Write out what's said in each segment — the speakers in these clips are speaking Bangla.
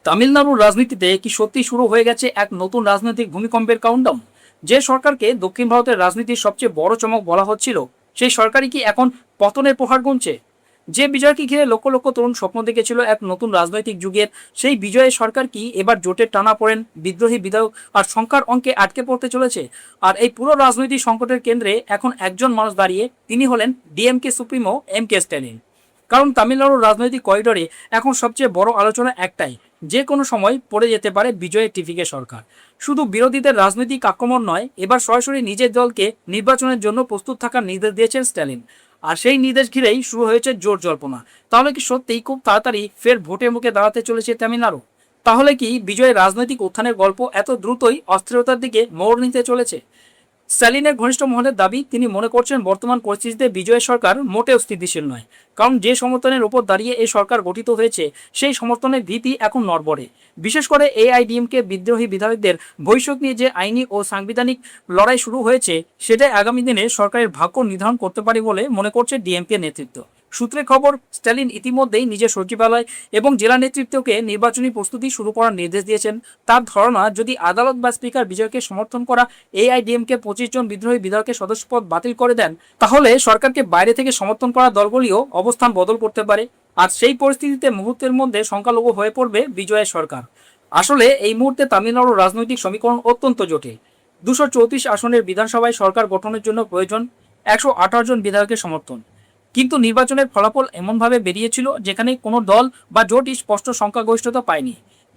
তামিলনাড়ুর রাজনীতিতে কি সত্যি শুরু হয়ে গেছে এক নতুন রাজনৈতিক ভূমিকম্পের কাউন্টডাউন? যে সরকারকে দক্ষিণ ভারতের রাজনীতির সবচেয়ে বড় চমক বলা হচ্ছিল, সেই সরকারই কি এখন পতনের প্রহার গুনছে? যে বিজয়কে ঘিরে লক্ষ লক্ষ তরুণ স্বপ্ন দেখেছিল এক নতুন রাজনৈতিক যুগের, সেই বিজয়ের সরকার কি এবার জোটের টানা পড়েন, বিদ্রোহী বিধায়ক আর সংখ্যার অঙ্কে আটকে পড়তে চলেছে? আর এই পুরো রাজনৈতিক সংকটের কেন্দ্রে এখন একজন মানুষ দাঁড়িয়ে, তিনি হলেন ডিএমকে সুপ্রিমো এম.কে স্ট্যালিন। কারণ তামিলনাড়ুর রাজনৈতিক করিডোরে এখন সবচেয়ে বড় আলোচনা একটাই, যে কোনো সময় পড়ে যেতে পারে বিজয়ের টিভিকে সরকার। শুধু বিরোধীদের রাজনৈতিক আক্রমণ নয়, এবার সরাসরি নিজের দলকে নির্বাচনের জন্য প্রস্তুত থাকার নির্দেশ দিয়েছেন স্ট্যালিন। আর সেই নির্দেশ ঘিরেই শুরু হয়েছে জোর জল্পনা। তাহলে কি সত্যিই খুব তাড়াতাড়ি ফের ভোটের মুখে দাঁড়াতে চলেছে তামিলনাড়ু? তাহলে কি বিজয়ের রাজনৈতিক উত্থানের গল্প এত দ্রুতই অস্থিরতার দিকে মোড় নিতে চলেছে? স্ট্যালিনের ঘনিষ্ঠ মহলের দাবি, তিনি মনে করছেন বর্তমান পরিস্থিতিতে বিজয়ের সরকার মোটেও স্থিতিশীল নয়। কারণ যে সমর্থনের উপর দাঁড়িয়ে এই সরকার গঠিত হয়েছে, সেই সমর্থনের ভীতি এখন নড়বড়ে। বিশেষ করে এআইডিএমকে বিদ্রোহী বিধায়কদের বৈঠক নিয়ে যে আইনি ও সাংবিধানিক লড়াই শুরু হয়েছে, সেটাই আগামী দিনে সরকারের ভাগ্য নির্ধারণ করতে পারে বলে মনে করছে ডিএমকে নেতৃত্ব। সূত্রে খবর, স্ট্যালিন ইতিমধ্যেই নিজের সচিবালয় এবং জেলা নেতৃত্বকে নির্বাচনী প্রস্তুতি শুরু করার নির্দেশ দিয়েছেন। তার ধারণা, যদি আদালত বা স্পিকার বিজয়কে সমর্থন করা এআইডিএমকে 25 জন বিদ্রোহী বিধায়কের সদস্যপদ বাতিল করে দেন, তাহলে সরকারকে বাইরে থেকে সমর্থন করা দলগুলিও অবস্থান বদল করতে পারে। আর সেই পরিস্থিতিতে মুহূর্তের মধ্যে সংখ্যালঘু হয়ে পড়বে বিজয়ের সরকার। আসলে এই মুহূর্তে তামিলনাড়ুর রাজনৈতিক সমীকরণ অত্যন্ত জটিল। 234 আসনের বিধানসভায় সরকার গঠনের জন্য প্রয়োজন 118 জন বিধায়কের সমর্থন। কিন্তু নির্বাচনের ফলাফল এমনভাবে বেরিয়েছিল, যেখানে কোনো দল বা জোটই স্পষ্ট সংখ্যাগরিষ্ঠতা পায়নি।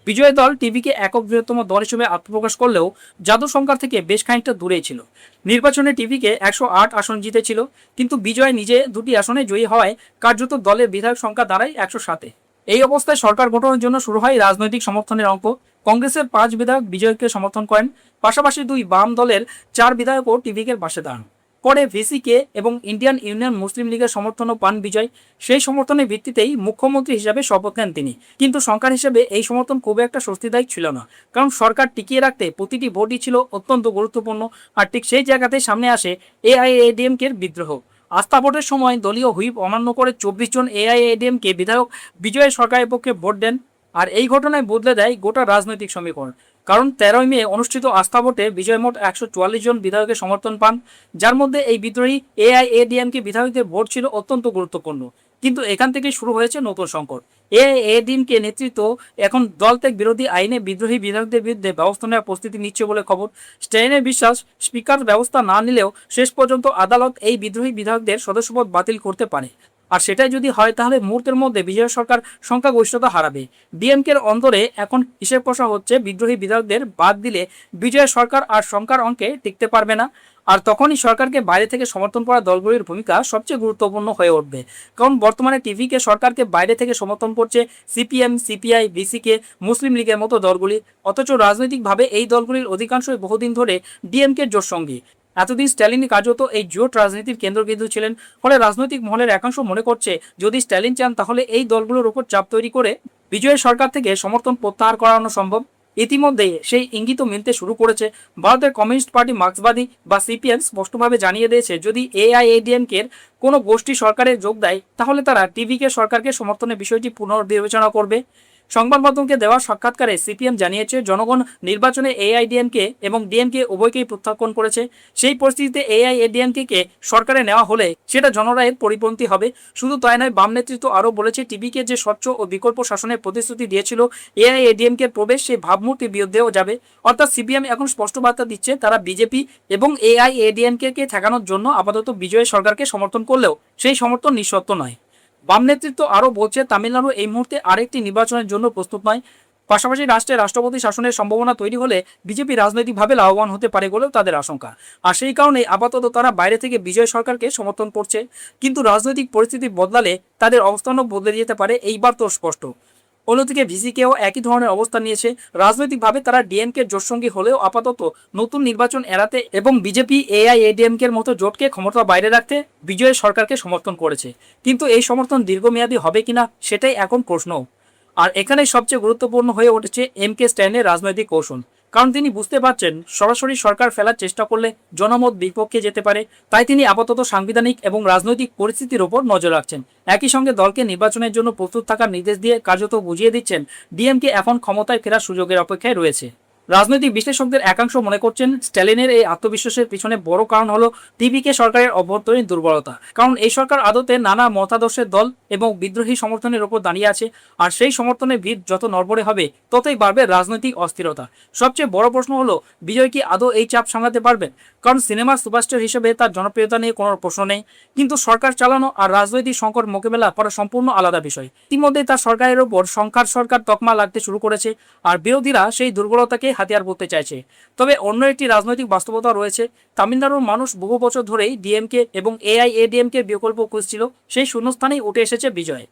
বিজয় দল টিভিকে একক বৃহত্তম দল হিসেবে আত্মপ্রকাশ করলেও জাদু সংখ্যা থেকে বেশ খানিকটা দূরেই ছিল। নির্বাচনে টিভিকে 108 আসন জিতেছিল, কিন্তু বিজয় নিজে 2টি আসনে জয়ী হওয়ায় কার্যত দলের বিধায়ক সংখ্যা দাঁড়ায় 107-এ। এই অবস্থায় সরকার গঠনের জন্য শুরু হয় রাজনৈতিক সমর্থনের অঙ্ক। কংগ্রেসের 5 বিধায়ক বিজয়কে সমর্থন করেন, পাশাপাশি 2 বাম দলের 4 বিধায়কও টিভিকে পাশে দাঁড়ান। পরে ভিসিকে এবং ইন্ডিয়ান ইউনিয়ন মুসলিম লীগের সমর্থনও পান বিজয়। সেই সমর্থনের ভিত্তিতেই মুখ্যমন্ত্রী হিসাবে শপথ নেন তিনি। কিন্তু সংখ্যার হিসেবে এই সমর্থন খুব একটা স্বস্তিদায়ক ছিল না, কারণ সরকার টিকিয়ে রাখতে প্রতিটি ভোটই ছিল অত্যন্ত গুরুত্বপূর্ণ। আর ঠিক সেই জায়গাতেই সামনে আসে এআইএডিএমকের বিদ্রোহ। আস্থা ভোটের সময় দলীয় হুইপ অমান্য করে 24 জন এআইএডিএমকে বিধায়ক বিজয়ের সরকারের পক্ষে ভোট দেন। আর এই ঘটনায় বদলে দেয় গোটা রাজনৈতিক সমীকরণ। কারণ 13 মে অনুষ্ঠিত আস্থা ভোটে বিজয় মোট 144 জন বিধায়কের সমর্থন পান, যার মধ্যে এই বিদ্রোহী এআইএডিএমকে বিধায়কদের ভোট ছিল অত্যন্ত গুরুত্বপূর্ণ। কিন্তু এখান থেকে শুরু হয়েছে নতুন সংকট। এআইএডিএমকে নেতৃত্ব এখন দলত্যাগ বিরোধী আইনে বিদ্রোহী বিধায়কদের বিরুদ্ধে ব্যবস্থা নেওয়ার প্রস্তুতি নিচ্ছে বলে খবর। স্ট্যালিনের বিশ্বাস, স্পিকার ব্যবস্থা না নিলেও শেষ পর্যন্ত আদালত এই বিদ্রোহী বিধায়কদের সদস্যপদ বাতিল করতে পারে। আর সেটাই যদি হয়, তাহলে মুহূর্তের মধ্যে বিজয় সরকার সংখ্যাগরিষ্ঠতা হারাবে। ডিএমকের অন্তরে এখন হিসেব কষা হচ্ছে, বিদ্রোহী বিধায়কদের বাদ দিলে বিজয় সরকার আর সংখ্যার অঙ্কে টিকতে পারবে না। আর তখনই সরকারকে বাইরে থেকে সমর্থন করা দলগুলির ভূমিকা সবচেয়ে গুরুত্বপূর্ণ হয়ে উঠবে। কারণ বর্তমানে টিভিকে সরকারকে বাইরে থেকে সমর্থন করছে সিপিএম, সিপিআই, ভিসিকে, মুসলিম লীগের মতো দলগুলি। অথচ রাজনৈতিকভাবে এই দলগুলির অধিকাংশই বহুদিন ধরে ডিএমকের জোট সঙ্গী। এতদিন স্ট্যালিনই কার্যত এই জোট রাজনীতির কেন্দ্রবিন্দু ছিলেন। ফলে রাজনৈতিক মহলের একাংশ মনে করছে, যদি স্ট্যালিন চান, তাহলে এই দলগুলোর উপর চাপ তৈরি করে বিজয়ের সরকার থেকে সমর্থন প্রত্যাহার করানো সম্ভব। ইতিমধ্যেই সেই ইঙ্গিতও মিলতে শুরু করেছে। ভারতের কমিউনিস্ট পার্টি মার্ক্সবাদী বা সিপিএম স্পষ্টভাবে জানিয়ে দিয়েছে, যদি এআইএডিএমকের কোনো গোষ্ঠী সরকারে যোগ দেয়, তাহলে তারা টিভিকে সরকারকে সমর্থনের বিষয়টি পুনর্বিবেচনা করবে। সংবাদ মাধ্যমকে দেওয়া সাক্ষাৎকারে সিপিএম জানিয়েছে, জনগণ নির্বাচনে এআইডিএমকে এবং ডিএমকে উভয়কেই প্রত্যাখ্যান করেছে। সেই পরিস্থিতিতে এআইএডিএমকে সরকারে নেওয়া হলে সেটা জনরায়ের পরিপন্থী হবে। শুধু তাই নয়, বাম নেতৃত্ব আরও বলেছে, টিভিকে যে স্বচ্ছ ও বিকল্প শাসনের প্রতিশ্রুতি দিয়েছিল এআইএডিএমকে প্রবেশ, সেই ভাবমূর্তির বিরুদ্ধেও যাবে। অর্থাৎ সিপিএম এখন স্পষ্ট বার্তা দিচ্ছে, তারা বিজেপি এবং এআইএডিএমকে ঠেকানোর জন্য আপাতত বিজয় সরকারকে সমর্থন করলেও সেই সমর্থন নিঃশর্ত নয়। বাম নেতৃত্ব আরও বলছে, তামিলনাড়ু এই মুহূর্তে আরেকটি নির্বাচনের জন্য প্রস্তুত নয়। পাশাপাশি রাষ্ট্রে রাষ্ট্রপতি শাসনের সম্ভাবনা তৈরি হলে বিজেপি রাজনৈতিকভাবে লাভবান হতে পারে বলেও তাদের আশঙ্কা। আর সেই কারণেই আপাতত তারা বাইরে থেকে বিজয় সরকারকে সমর্থন করছে। কিন্তু রাজনৈতিক পরিস্থিতি বদলালে তাদের অবস্থানও বদলে যেতে পারে, এইবার তো স্পষ্ট। অন্যদিকে ভিসিকেও একই ধরনের অবস্থান নিয়েছে। রাজনৈতিকভাবে তারা ডিএমকে জোটসঙ্গী হলেও আপাতত নতুন নির্বাচন এড়াতে এবং বিজেপি এআইএডিএমকের মতো জোটকে ক্ষমতা বাইরে রাখতে বিজয় সরকারকে সমর্থন করেছে। কিন্তু এই সমর্থন দীর্ঘমেয়াদী হবে কিনা, সেটাই এখন প্রশ্ন। আর এখানেই সবচেয়ে গুরুত্বপূর্ণ হয়ে উঠেছে এম.কে স্ট্যালিনের রাজনৈতিক কৌশল। কারণ তিনি বুঝতে পারছেন সরাসরি সরকার ফেলার চেষ্টা করলে জনমত বিপক্ষে যেতে পারে। তাই তিনি আপাতত সাংবিধানিক এবং রাজনৈতিক পরিস্থিতির ওপর নজর রাখছেন। একই সঙ্গে দলকে নির্বাচনের জন্য প্রস্তুত থাকার নির্দেশ দিয়ে কার্যত বুঝিয়ে দিচ্ছেন ডিএমকে এখন ক্ষমতায় ফেরার সুযোগের অপেক্ষায় রয়েছে। রাজনৈতিক বিশ্লেষকদের একাংশ মনে করছেন স্ট্যালিনের এই আত্মবিশ্বাসের পিছনে বড় কারণ হলো টিপিকে সরকারের অভ্যন্তরীণ দুর্বলতা। কারণ এই সরকার আদতে নানা মতাদর্শের দল এবং বিদ্রোহী সমর্থনের ওপর দাঁড়িয়ে আছে, আর সেই সমর্থনের ভিত যত নড়বড়ে হবে ততই বাড়বে রাজনৈতিক অস্থিরতা। সবচেয়ে বড় প্রশ্ন হলো বিজয় কি আদৌ এই চাপ সামলাতে পারবেন? কারণ সিনেমার সুপারস্টার হিসেবে তার জনপ্রিয়তা নিয়ে কোনো প্রশ্ন নেই, কিন্তু সরকার চালানো আর রাজনৈতিক সংকট মোকাবেলা করা সম্পূর্ণ আলাদা বিষয়। ইতিমধ্যে তার সরকারের ওপর সংখ্যার সরকার তকমা লাগতে শুরু করেছে, আর বিরোধীরা সেই দুর্বলতাকে হাতিয়ার করতে চাইছে। তবে অন্য একটি রাজনৈতিক বাস্তবতা রয়েছে। তামিলনাড়ুর মানুষ বহু বছর ধরেই ডিএমকে এবং এআইএডিএমকে বিকল্প খুঁজছিল, সেই শূন্যস্থানেই উঠে এসেছে বিজয়।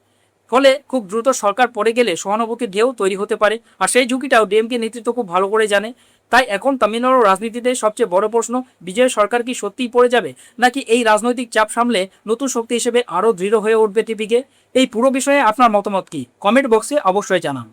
ফলে খুব দ্রুত সরকার পড়ে গেলে সহানুভূতির ঢেউ তৈরি হতে পারে, আর সেই ঝুঁকিটাও ডিএমকে নেতৃত্ব খুব ভালো করে জানে। তাই এখন তামিলনাড়ুর রাজনীতিতে সবচেয়ে বড় প্রশ্ন, বিজয় সরকার কি সত্যিই পড়ে যাবে, নাকি এই রাজনৈতিক চাপ সামলে নতুন শক্তি হিসেবে আরও দৃঢ় হয়ে উঠবে টিপিকে? এই পুরো বিষয়ে আপনার মতামত কি? কমেন্ট বক্সে অবশ্যই জানান।